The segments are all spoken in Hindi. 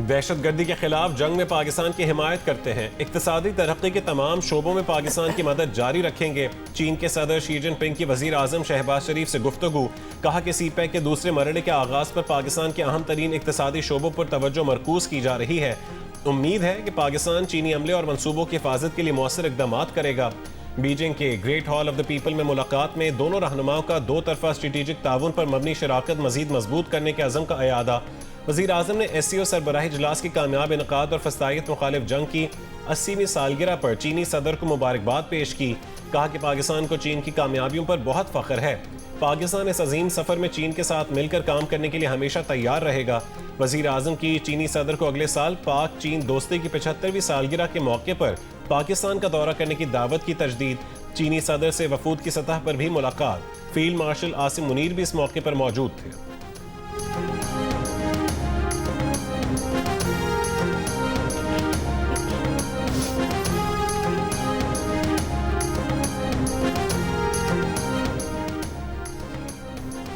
दहशतगर्दी के खिलाफ जंग में पाकिस्तान की हिमायत करते हैं। इक्तिसादी तरक्की के तमाम शोबों में पाकिस्तान की मदद जारी रखेंगे। चीन के सदर शी जिनपिंग की वजीर आजम शहबाज शरीफ से गुफ्तगू। कहा कि CPEC के दूसरे मरहले के आगाज पर पाकिस्तान के अहम तरीन इक्तिसादी शोबों पर तवज्जो मरकूज की जा रही है। उम्मीद है कि पाकिस्तान चीनी अमले और मनसूबों की हिफाजत के लिए मौसर इकदाम करेगा। बीजिंग के great hall of the people में मुलाकात में दोनों रहनुमाओं का दो तरफा स्ट्रेटेजिक ताउन पर मबनी शराकत मजीद मजबूत करने के अज़म का अयादा। वज़ीर आज़म ने SCO सरबराही इजलास की कामयाब इनकाद और फस्तायत मुखालिफ जंग की 80वीं सालगिरह पर चीनी सदर को मुबारकबाद पेश की। कहा कि पाकिस्तान को चीन की कामयाबियों पर बहुत फ़ख्र है। पाकिस्तान इस अजीम सफ़र में चीन के साथ मिलकर काम करने के लिए हमेशा तैयार रहेगा। वज़ीर आज़म की चीनी सदर को अगले साल पाक चीन दोस्ती की 75वीं सालगिरह के मौके पर पाकिस्तान का दौरा करने की दावत की तजदीद। चीनी सदर से वफूद की सतह पर भी मुलाकात। फील्ड मार्शल आसिम मुनीर भी इस मौके पर मौजूद थे।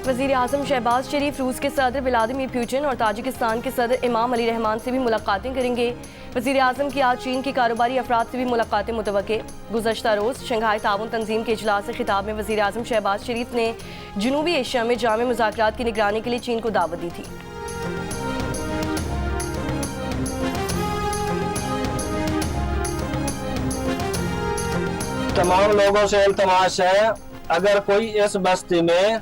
वज़ीर आज़म शहबाज शरीफ रूस के सदर व्लादिमीर पुतिन और ताजिकिस्तान के सदर इमाम अली रहमान से भी मुलाकातें करेंगे। वज़ीर आज़म की आज चीन के कारोबारी अफराद से भी मुलाकातें मुतवक्के। गुज़श्ता रोज़ शंघाई ताउन तंजीम के इजलास से खिताब में वज़ीर आज़म शहबाज शरीफ ने जनूबी एशिया में जामे मुज़ाकरात की निगरानी के लिए चीन को दावत दी थी। तमाम लोगों से इल्तमास है, अगर कोई इस बस्ती में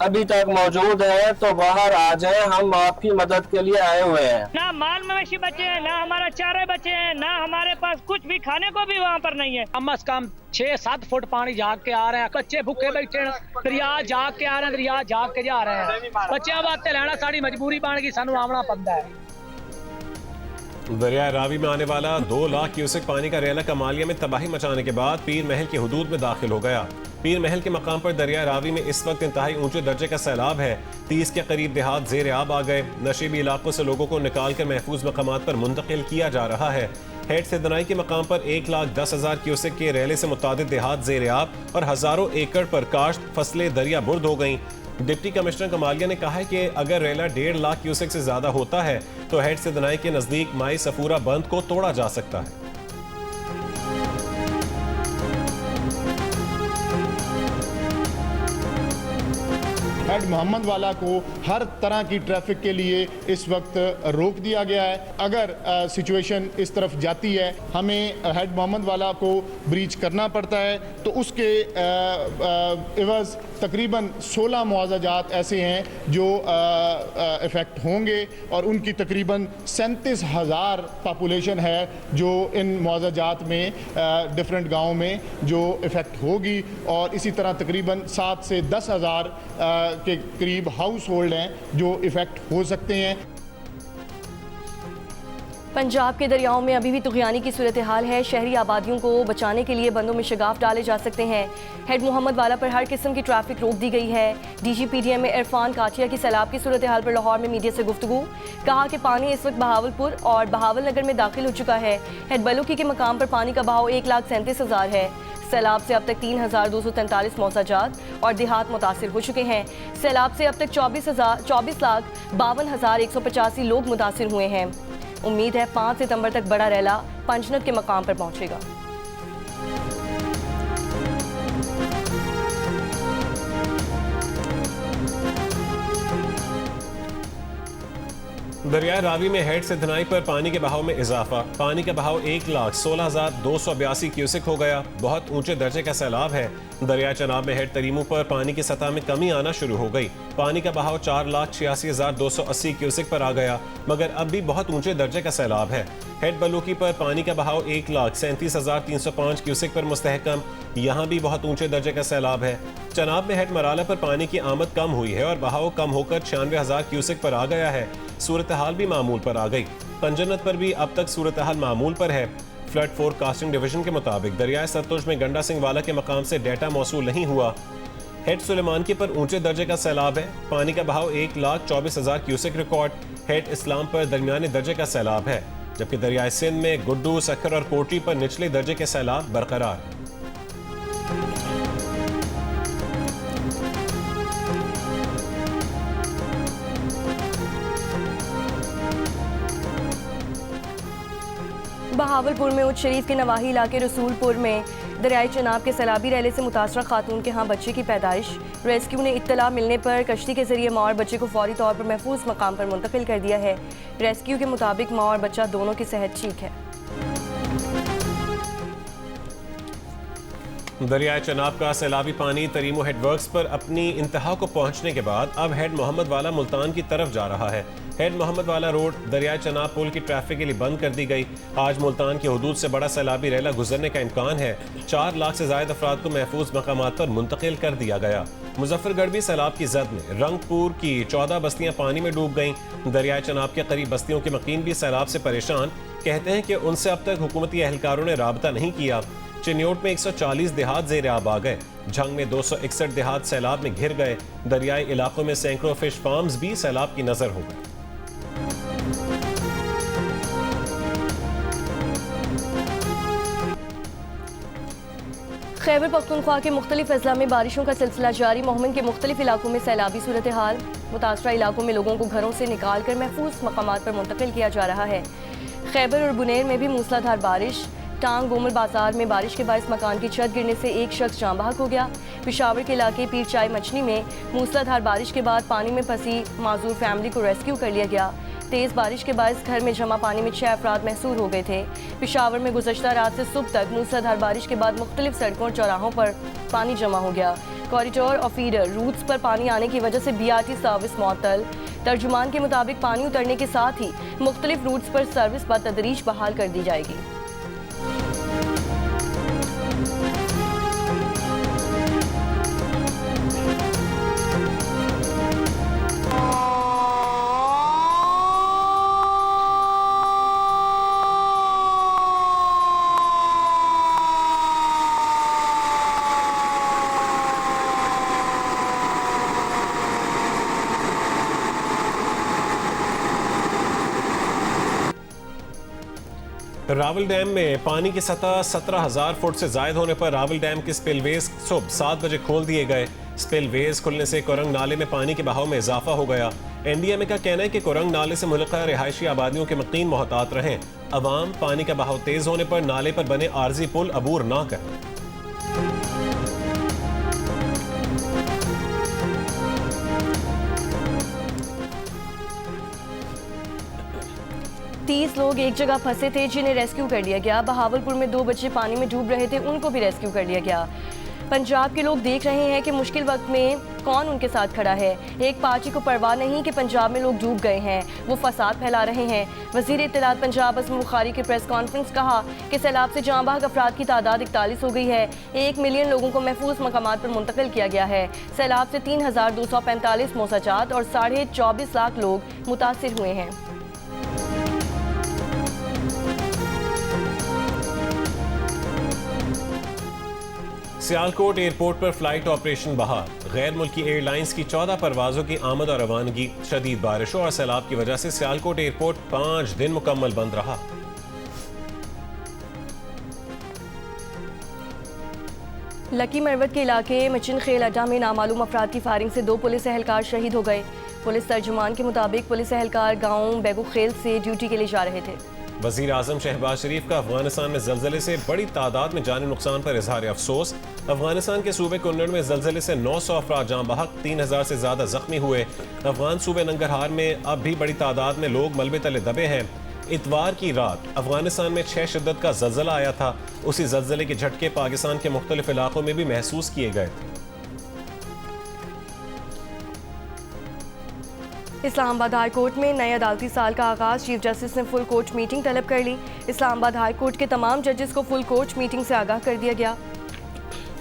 अभी तक मौजूद है तो बाहर आ जाए, हम आपकी मदद के लिए आए हुए हैं। ना माल मवेशी बचे हैं, ना हमारा चारे बचे हैं, ना हमारे पास कुछ भी खाने को भी वहाँ पर नहीं है। कम से कम 6-7 फुट पानी झाग के आ रहे हैं, बच्चे भूखे बैठे हैं, दरिया झाग के आ रहे हैं, दरिया झाग के जा रहे हैं। बच्चे बातें लेना साड़ी मजबूरी बन गई, सानू आमना पड़ता है। दरिया रावी में आने वाला 2 लाख क्यूसेक पानी का रेला कमालिया में तबाही मचाने के बाद पीर महल की हुदूद में दाखिल हो गया। पीर महल के मकाम पर दरिया रावी में इस वक्त इंतहाई ऊंचे दर्जे का सैलाब है। 30 के करीब देहात ज़ेर आब आ गए। नशीबी इलाकों से लोगों को निकाल कर महफूज मकामात पर मुंतकिल किया जा रहा है। हेड से दनाई के मकाम पर 1,10,000 क्यूसेक के रेले से मुतादिद देहात ज़ेर आब और हज़ारों एकड़ पर काश्त फसलें दरिया बुर्द हो गईं। डिप्टी कमिश्नर कमालिया ने कहा है कि अगर रेला 1.5 लाख क्यूसेक से ज्यादा होता है तो हेड से दनाई के नजदीक माई सफूरा बंद को तोड़ा जा सकता है। हेड मोहम्मद वाला को हर तरह की ट्रैफिक के लिए इस वक्त रोक दिया गया है। अगर सिचुएशन इस तरफ जाती है, हमें हेड मोहम्मद वाला को ब्रीच करना पड़ता है तो उसके एवज तकरीबन 16 मुआवजात ऐसे हैं जो इफ़ेक्ट होंगे और उनकी तकरीबन 37,000 पॉपुलेशन है जो इन मुआवजात में डिफरेंट गाँव में जो इफ़ेक्ट होगी और इसी तरह तकरीबन 7 से 10,000 के करीब हाउस होल्ड हैं जो इफ़ेक्ट हो सकते हैं। पंजाब के दरियाओं में अभी भी तुग़यानी की सूरत हाल है। शहरी आबादियों को बचाने के लिए बंदों में शगाफ डाले जा सकते हैं। हेड मोहम्मद वाला पर हर किस्म की ट्रैफिक रोक दी गई है। DG PDM में इरफान काचिया की सैलाब की सूरत हाल पर लाहौर में मीडिया से गुफ्तगू। कहा कि पानी इस वक्त बहावलपुर और बहावल नगर में दाखिल हो चुका है। हेड बलूकी के मकाम पर पानी का बहाव 1,37,000 है। सैलाब से अब तक 3,243 मौसाजात और देहात मुतासिर हो चुके हैं। सैलाब से अब तक 24,52,185 लोग मुतासिर हुए हैं। उम्मीद है 5 सितंबर तक बड़ा रैला पंजनत के मकाम पर पहुंचेगा। दरिया रावी में हेड से धनाई पर पानी के बहाव में इजाफा। पानी का बहाव 1,16,282 क्यूसेक हो गया। बहुत ऊंचे दर्जे का सैलाब है। दरिया चनाब में हेड तरीमू पर पानी की सतह में कमी आना शुरू हो गई। पानी का बहाव 4,86,280 क्यूसेक पर आ गया, मगर अब भी बहुत ऊंचे दर्जे का सैलाब है। हेड बलूकी पर पानी का बहाव 1,37,305 क्यूसेक पर मुस्तहकम। यहाँ भी बहुत ऊंचे दर्जे का सैलाब है। चनाब में हेड मराला पर पानी की आमद कम हुई है और बहाव कम होकर 96,000 क्यूसेक पर आ गया है। सूरत हाल भी मामूल पर आ गई। पंजनत पर भी अब तक सूरत हाल मामूल पर है। फ्लड फोरकास्टिंग डिवीजन के मुताबिक दरियाए सतलुज में गंडा सिंह वाला के मकाम से डेटा मौसूल नहीं हुआ। हेड सुलेमानकी पर ऊंचे दर्जे का सैलाब है। पानी का बहाव 1,24,000 क्यूसेक रिकॉर्ड। हेड इस्लाम पर दरमियाने दर्जे का सैलाब है, जबकि दरियाए सिंध में गुड्डू, सखर और कोटी पर निचले दर्जे के सैलाब बरकरार है। बहावलपुर में उच्च शरीफ के नवाही इलाके रसूलपुर में दरियाई चनाब के सैलाबी रैले से मुतासरा खातून के यहाँ बच्चे की पैदाइश। रेस्क्यू ने इत्तला मिलने पर कश्ती के जरिए माँ और बच्चे को फौरी तौर पर महफूज मकाम पर मुंतकिल कर दिया है। रेस्क्यू के मुताबिक माँ और बच्चा दोनों की सेहत ठीक है। दरियाए चनाब का सैलाबी पानी तरीमो हेडवर्क्स पर अपनी इंतहा को पहुंचने के बाद अब हेड मोहम्मद वाला मुल्तान की तरफ जा रहा है। हेड मोहम्मद वाला रोड दरियाए चनाब पुल की ट्रैफिक के लिए बंद कर दी गई। आज मुल्तान की हदूद से बड़ा सैलाबी रैला गुजरने का इम्कान है। 4 लाख से ज्यादा अफराद को महफूज मकामात पर मुंतकिल कर दिया गया। मुजफ्फरगढ़ भी सैलाब की जद में, रंगपुर की 14 बस्तियां पानी में डूब गईं। दरियाए चनाब के करीब बस्तियों के मकीन भी सैलाब से परेशान, कहते हैं कि उनसे अब तक हुकूमती एहलकारों ने राबता नहीं किया। चिन्योट में 140 देहात ज़ेर आब आ गए। झंग में 261 देहात सैलाब में घिर गए। दरियाई इलाकों में सैकड़ों फिश फार्म्स भी सैलाब की नजर हो गए। खैबर पख्तूनख्वा के मुख्तलिफ अजला में बारिशों का सिलसिला जारी। मोहम्मद के मुख्तलिफ इलाकों में सैलाबी सूरत हाल। मुतासरा इलाकों में लोगों को घरों से निकाल कर महफूज मकामात पर मुंतकिल किया जा रहा है। खैबर और बुनेर में भी मूसलाधार बारिश। टांग गोमल बाजार में बारिश के बायस मकान की छत गिरने से एक शख्स जाँ बहक हो गया। पिशावर के इलाके पीर चाय मछली में मूसलाधार बारिश के बाद पानी में फंसी माजूर फैमिली को रेस्क्यू कर लिया गया। तेज़ बारिश के बायस घर में जमा पानी में 6 अफराद महसूर हो गए थे। पिशावर में गुज़श्ता रात से सुबह तक मूसलाधार बारिश के बाद मुख्तलिफ सड़कों और चौराहों पर पानी जमा हो गया। कॉरिडोर और फीडर रूट्स पर पानी आने की वजह से BRT सर्विस मुअत्तल। तर्जुमान के मुताबिक पानी उतरने के साथ ही मुख्तलिफ रूट्स पर सर्विस बतदरीज बहाल कर दी जाएगी। रावल डैम में पानी की सतह 17,000 फुट से जायद होने पर रावल डैम के स्पिलवेज सुबह 7 बजे खोल दिए गए। स्पिलवेज खुलने से कोरंग नाले में पानी के बहाव में इजाफा हो गया। NDMA का कहना है कि कोरंग नाले से मुल्का रिहायशी आबादियों के मकीन मोहतात रहें। अवाम पानी का बहाव तेज होने पर नाले पर बने आर्जी पुल अबूर ना करें। लोग एक जगह फंसे थे जिन्हें रेस्क्यू कर लिया गया। बहावलपुर में 2 बच्चे पानी में डूब रहे थे, उनको भी रेस्क्यू कर लिया गया। पंजाब के लोग देख रहे हैं कि मुश्किल वक्त में कौन उनके साथ खड़ा है। एक पार्टी को परवाह नहीं कि पंजाब में लोग डूब गए हैं, वो फसाद फैला रहे हैं। वज़ीर इत्तलात पंजाब असम बुखारी की प्रेस कॉन्फ्रेंस कहा कि सैलाब से जाँ बहक अफराद की तादाद 41 हो गई है। 1 मिलियन लोगों को महफूज मकामात पर मुंतकिल किया गया है। सैलाब से 3,245 मोसाजात और 24.5 लाख लोग मुतासिर हुए हैं। सियालकोट एयरपोर्ट पर फ्लाइट ऑपरेशन बहाल। गैर मुल्की एयरलाइंस की 14 परवाजों की आमद और रवानगी। शदीद बारिशों और सैलाब की वजह से सियालकोट एयरपोर्ट 5 दिन मुकम्मल बंद रहा। लकी मरवत के इलाके मचिन खेल अड्डा में नामालूम अफराद की फायरिंग से 2 पुलिस एहलकार शहीद हो गए। पुलिस तर्जुमान के मुताबिक पुलिस एहलकार गांव बेगू खेल से ड्यूटी के लिए जा रहे थे। वज़ीर आज़म शहबाज शरीफ का अफगानिस्तान में जलजले से बड़ी तादाद में जानी नुकसान पर इजहार अफसोस। अफगानिस्तान के सूबे कुन्नड़ में जलजले से 900 अफराद जाँ बहक, 3,000 से ज्यादा जख्मी हुए। अफगान सूबे नंगरहार में अब भी बड़ी तादाद में लोग मलबे तले दबे हैं। इतवार की रात अफगानिस्तान में 6 शिद्दत का जलजला आया था। उसी जलजले के झटके पाकिस्तान के मुख्तलिफ इलाकों में भी महसूस किए गए थे। इस्लामाबाद हाई कोर्ट में नए अदालती साल का आगाज। चीफ जस्टिस ने फुल कोर्ट मीटिंग तलब कर ली। इस्लामाबाद हाई कोर्ट के तमाम जजेस को फुल कोर्ट मीटिंग से आगाह कर दिया गया।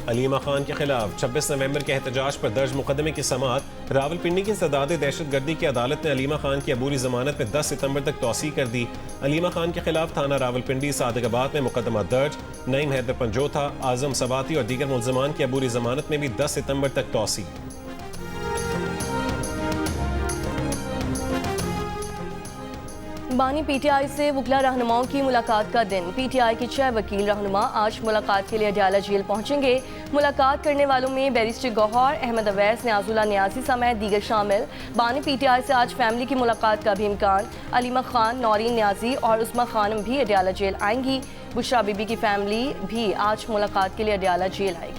अलीमा खान के खिलाफ 26 नवंबर के एहतजाज पर दर्ज मुकदमे की समाअत। रावलपिंडी की सदाद दहशतगर्दी की अदालत ने अलीमा खान की अबूरी जमानत में 10 सितंबर तक तौसी कर दी। अलीमा खान के खिलाफ थाना रावलपिंडी सादिकाबाद में मुकदमा दर्ज। नईम हैदर पंजोथा, आजम सबाती और दीगर मुल्ज़मान की अबूरी जमानत में भी 10 सितंबर तक तौसी। बानी पीटीआई से वकला रहनुमाओं की मुलाकात का दिन। पीटीआई के 6 वकील रहनुमा आज मुलाकात के लिए अडयाला जेल पहुंचेंगे। मुलाकात करने वालों में बैरिस्टर गौहर, अहमद अवैस, न्याजुल्लाह न्याजी समेत दीगर शामिल। बानी पीटीआई से आज फैमिली की मुलाकात का भी इम्कान। अलीमा खान, नौरीन न्याजी और उस्मा खानम भी अडयाला जेल आएंगी। बुशरा बीबी की फैमिली भी आज मुलाकात के लिए अडयाला जेल आएगी।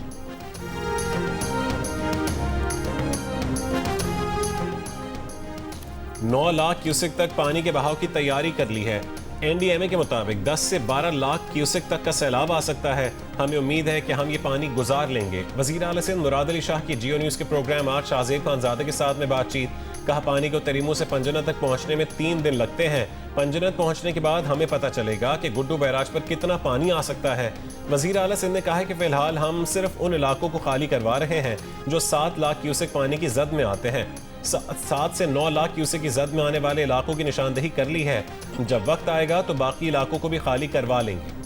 नौ लाख क्यूसेक तक पानी के बहाव की तैयारी कर ली है। एनडीएमए के मुताबिक 10 से 12 लाख क्यूसेक तक का सैलाब आ सकता है। हमें उम्मीद है कि हम ये पानी गुजार लेंगे। वजीर आला सिंध मुराद अली शाह की जियो न्यूज़ के प्रोग्राम आज शाहजेब खानजादे के साथ में बातचीत। कहा, पानी को तरीमू से पंजनत तक पहुंचने में 3 दिन लगते हैं। पंजनत पहुंचने के बाद हमें पता चलेगा कि गुड्डू बैराज पर कितना पानी आ सकता है। वजीर आला सिंध ने कहा है कि फिलहाल हम सिर्फ उन इलाकों को खाली करवा रहे हैं जो 7 लाख क्यूसेक पानी की जद में आते हैं। 7 से 9 लाख क्यूसेक की जद में आने वाले इलाकों की निशानदेही कर ली है। जब वक्त आएगा तो बाकी इलाकों को भी खाली करवा लेंगे।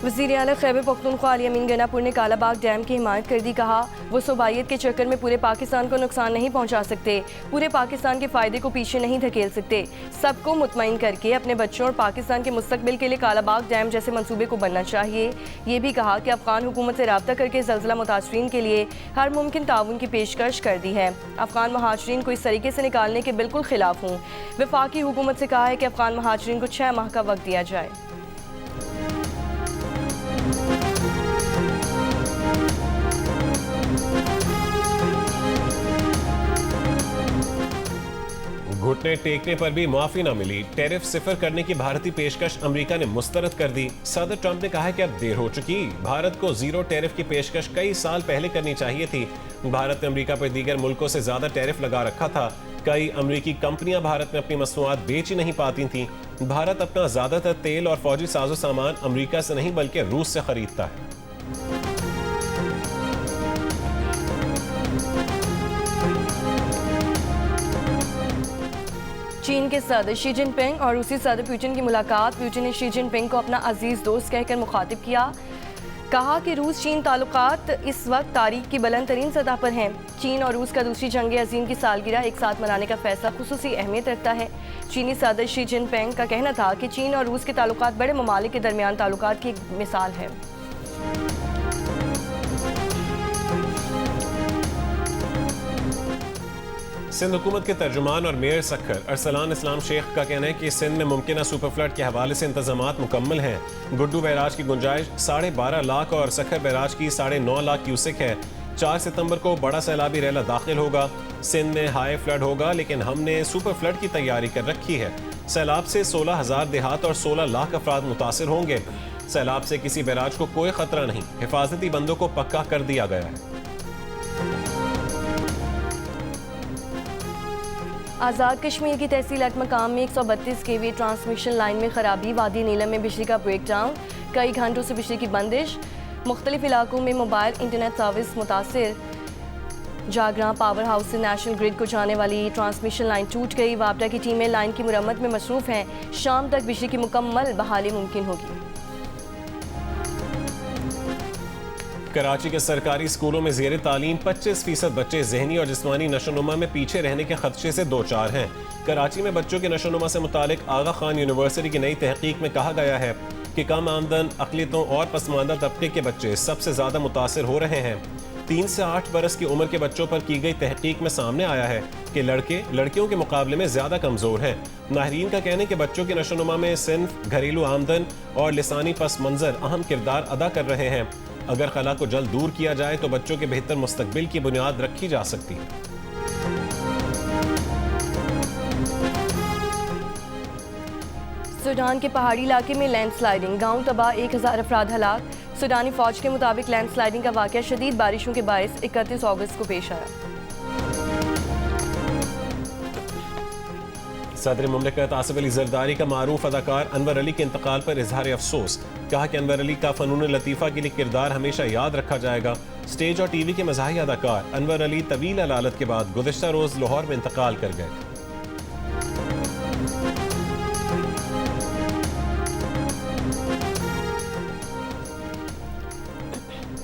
वज़ीर आला खैबर पख्तूनख्वा अली अमीन गनापुर ने कालाबाग डैम की हिमायत कर दी। कहा, वो सूबाइयत के चक्कर में पूरे पाकिस्तान को नुकसान नहीं पहुंचा सकते, पूरे पाकिस्तान के फ़ायदे को पीछे नहीं धकेल सकते। सबको मुतमईन करके अपने बच्चों और पाकिस्तान के मुस्तकबिल के लिए कालाबाग डैम जैसे मंसूबे को बनना चाहिए। ये भी कहा कि अफ़गान हुकूमत से रब्ता करके ज़लज़ला मुतासरीन के लिए हर मुमकिन ताउन की पेशकश कर दी है। अफ़गान महाजरीन को इस तरीके से निकालने के बिल्कुल खिलाफ हूँ। वफाकी हुकूमत से कहा है कि अफ़गान महाजरीन को 6 माह का वक्त दिया जाए। घुटने टेकने पर भी माफी न मिली। टैरिफ सिफर करने की भारतीय पेशकश अमेरिका ने मुस्तरद कर दी। सदर ट्रंप ने कहा है कि अब देर हो चुकी, भारत को जीरो टैरिफ की पेशकश कई साल पहले करनी चाहिए थी। भारत ने अमेरिका पर दीगर मुल्कों से ज्यादा टैरिफ लगा रखा था। कई अमेरिकी कंपनियां भारत में अपनी मसनूआत बेच ही नहीं पाती थीं। भारत अपना ज्यादातर तेल और फौजी साजो सामान अमेरिका से नहीं बल्कि रूस से खरीदता है। चीन के सदर शी जिनपिंग और रूसी सदर पुतिन की मुलाकात। पुतिन ने शी जिनपिंग को अपना अजीज दोस्त कहकर मुखातिब किया। कहा कि रूस चीन ताल्लुकात इस वक्त तारीख की बुलंद तरीन सतह पर हैं। चीन और रूस का दूसरी जंग अजीम की सालगिरह एक साथ मनाने का फैसला खुसूसी अहमियत रखता है। चीनी सदर शी जिनपिंग का कहना था कि चीन और रूस के ताल्लुकात बड़े ममालिक के दरमियान ताल्लुकात की एक मिसाल है। सिंध हुकूमत के तर्जुमान और मेयर सखर अरसलान इस्लाम शेख का कहना है कि सिंध में मुमकिन सुपर फ्लड के हवाले से इंतजामात मुकम्मल हैं। गुड्डू बैराज की गुंजाइश 12.5 लाख और सखर बैराज की 9.5 लाख क्यूसेक है। 4 सितंबर को बड़ा सैलाबी रैला दाखिल होगा। सिंध में हाई फ्लड होगा, लेकिन हमने सुपर फ्लड की तैयारी कर रखी है। सैलाब से 16,000 देहात और 16 लाख अफराद मुतासिर होंगे। सैलाब से किसी बैराज को कोई खतरा नहीं। हिफाजती बंदों को पक्का कर दिया गया है। आज़ाद कश्मीर की तहसील मकाम में 132 kV ट्रांसमिशन लाइन में खराबी। वादी नीलम में बिजली का ब्रेकडाउन, कई घंटों से बिजली की बंदिश। मुख्तलिफ इलाकों में मोबाइल इंटरनेट सर्विस मुतासिर। जागरा पावर हाउस से नेशनल ग्रिड को जाने वाली ट्रांसमिशन लाइन टूट गई। वापडा की टीमें लाइन की मुरम्मत में मसरूफ हैं। शाम तक बिजली की मुकम्मल बहाली मुमकिन होगी। कराची के सरकारी स्कूलों में ज़ेर तालीम 25% बच्चे ज़हनी और जिस्मानी नशोनुमा में पीछे रहने के खदशे से दो चार हैं। कराची में बच्चों के नशोनुमा से मुतालिक आगा खान यूनिवर्सिटी की नई तहकीक में कहा गया है कि कम आमदन, अक़लियतों और पसमानदा तबके के बच्चे सबसे ज़्यादा मुतासिर हो रहे हैं। 3 से 8 बरस की उम्र के बच्चों पर की गई तहकीक में सामने आया है कि लड़के लड़कियों के मुकाबले में ज़्यादा कमज़ोर हैं। माहिरीन का कहना है कि बच्चों के नशोनुमा में सिन्फ, घरेलू आमदन और लिसानी पस मंज़र अहम किरदार अदा कर रहे हैं। अगर खला को जल्द दूर किया जाए तो बच्चों के बेहतर मुस्तकबिल की बुनियाद रखी जा सकती है। सूडान के पहाड़ी इलाके में लैंडस्लाइडिंग, गांव तबाह, 1000 अफराद हलाक। सूडानी फौज के मुताबिक लैंडस्लाइडिंग का वाक़या शदीद बारिशों के बायस 31 अगस्त को पेश आया। सदर मुमलिकत आसिफ अली जरदारी का मारूफ अदाकार अनवर अली के इंतकाल पर इजहार अफसोस। कहा कि अनवर अली का फ़नून लतीफ़ा के लिए किरदार हमेशा याद रखा जाएगा। स्टेज और टीवी के मज़ाही अदाकार अनवर अली तवील अलालत के बाद गुज़िश्ता रोज़ लाहौर में इंतकाल कर गए।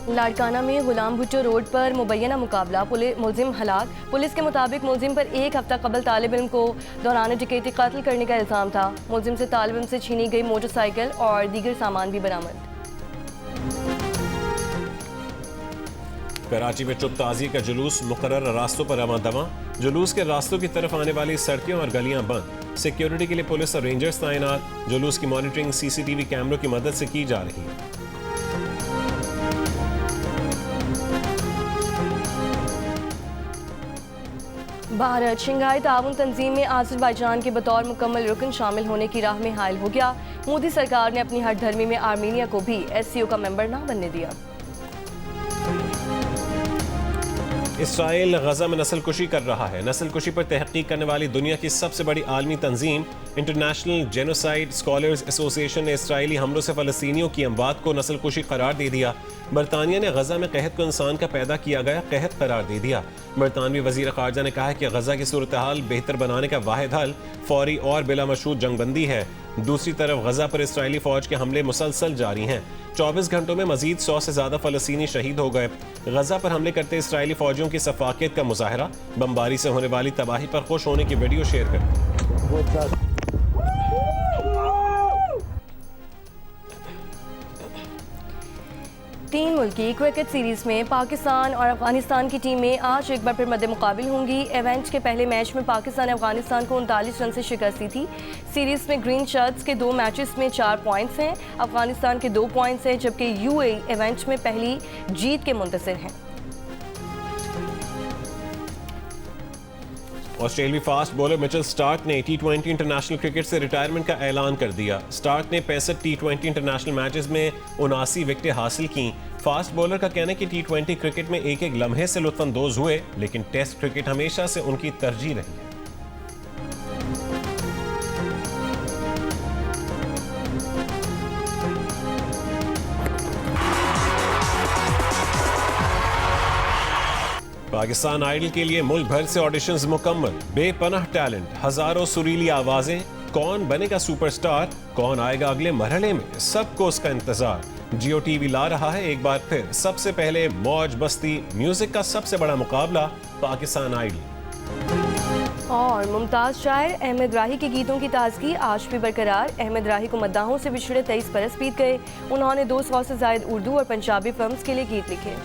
लाड़काना में गुलाम भुट्टो रोड पर मुबैना मुकाबला, मुलजिम हलाक। पुलिस के मुताबिक मुलजिम पर एक हफ्ता कबल तालिब इल्म को दौरान डकैती कत्ल करने का इल्ज़ाम था। मुलजिम से तालिब इल्म से छीनी गई मोटरसाइकिल और दीगर सामान भी बरामद। कराची में चुप ताज़ी का जुलूस, मुकर्रर रास्तों पर रवां दवा। जुलूस के रास्तों की तरफ आने वाली सड़कें और गलियां बंद। सिक्योरिटी के लिए पुलिस और रेंजर्स तैनात। जुलूस की मॉनिटरिंग CCTV कैमरों की मदद से की जा रही है। भारत शंघाई ताउन तंजीम में आज़रबाईजान के बतौर मुकम्मल रुकन शामिल होने की राह में हायल हो गया। मोदी सरकार ने अपनी हठधर्मी में आर्मीनिया को भी SCO का मेंबर ना बनने दिया। इसराइल गजा में नस्ल कुशी कर रहा है। नस्ल कुशी पर तहकीक करने वाली दुनिया की सबसे बड़ी आलमी तंजीम इंटरनेशनल जेनोसाइड स्कॉलर्स एसोसिएशन ने इसराइली हमलों से फ़लस्तीनियों की अमवात को नस्ल कुशी करार दे दिया। बरतानिया ने गजा में कहत को इंसान का पैदा किया गया कहत करार दे दिया। बरतानवी वज़ीर ख़ारजा ने कहा कि गजा की सूरत हाल बेहतर बनाने का वाहिद हल फौरी और बिला मशरूत जंगबंदी है। दूसरी तरफ गजा पर इसराइली फ़ौज के हमले मुसलसल जारी हैं। 24 घंटों में मजीद 100 से ज़्यादा फ़लस्तीनी शहीद हो गए। गजा पर हमले करते इसराइली फ़ौजियों की सफाकियत का मुजाहरा, बमबारी से होने वाली तबाही पर खुश होने की वीडियो शेयर करते। 3 मुल्की क्रिकेट सीरीज में पाकिस्तान और अफगानिस्तान की टीमें आज एक बार फिर मद्दे मुकाबिल होंगी। इवेंट के पहले मैच में पाकिस्तान ने अफगानिस्तान को 39 रन से शिकस्त दी थी। सीरीज में ग्रीन शर्ट्स के 2 मैचेस में 4 पॉइंट्स हैं, अफगानिस्तान के 2 पॉइंट्स हैं, जबकि UAE इवेंट में पहली जीत के मुंतज़िर हैं। ऑस्ट्रेलियाई फास्ट बॉलर मिचेल स्टार्क ने T20 इंटरनेशनल क्रिकेट से रिटायरमेंट का ऐलान कर दिया। स्टार्क ने 65 T20 इंटरनेशनल मैचेस में 79 विकेटें हासिल की। फास्ट बॉलर का कहना है कि T20 क्रिकेट में एक एक लम्हे से लुत्फानंदोज हुए, लेकिन टेस्ट क्रिकेट हमेशा से उनकी तरजीह रही है। पाकिस्तान आइडल के लिए मुल्क भर से ऑडिशंस मुकम्मल। बेपनाह टैलेंट, हजारों सुरीली आवाजें। कौन बनेगा सुपरस्टार, कौन आएगा अगले मरहले में, सबको उसका इंतजार। जियो TV ला रहा है एक बार फिर सबसे पहले मौज मस्ती म्यूजिक का सबसे बड़ा मुकाबला, पाकिस्तान आइडल। और मुमताज शायर अहमद राही के गीतों की ताजगी आज भी बरकरार। अहमद राही को मद्दाहों से बिछड़े 23 बरस बीत गए। उन्होंने 200 से ज़ायद उर्दू और पंजाबी फिल्म्स के लिए गीत लिखे।